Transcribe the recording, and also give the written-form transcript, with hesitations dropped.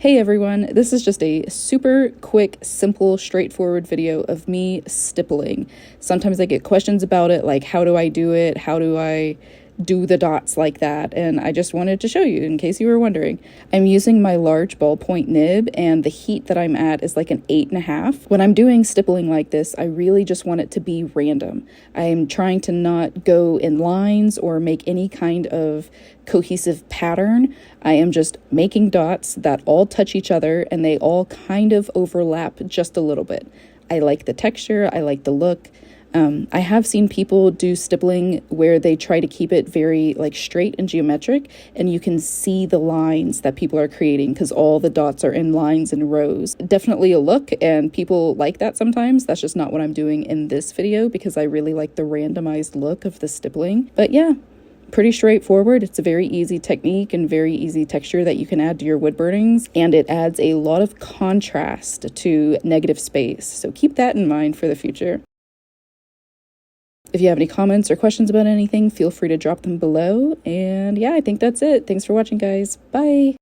Hey everyone, this is just a super quick, simple, straightforward video of me stippling. Sometimes I get questions about it, like how do I do it? How do I do the dots like that? And I just wanted to show you in case you were wondering. I'm using my large ballpoint nib and the heat that I'm at is like an 8.5. When I'm doing stippling like this, I really just want it to be random. I'm trying to not go in lines or make any kind of cohesive pattern. I am just making dots that all touch each other and they all kind of overlap just a little bit. I like the texture, I like the look. I have seen people do stippling where they try to keep it very like straight and geometric, and you can see the lines that people are creating because all the dots are in lines and rows. Definitely a look, and people like that sometimes. That's just not what I'm doing in this video because I really like the randomized look of the stippling. But yeah, pretty straightforward. It's a very easy technique and very easy texture that you can add to your wood burnings, and it adds a lot of contrast to negative space. So keep that in mind for the future. If you have any comments or questions about anything, feel free to drop them below. And yeah, I think that's it. Thanks for watching, guys. Bye.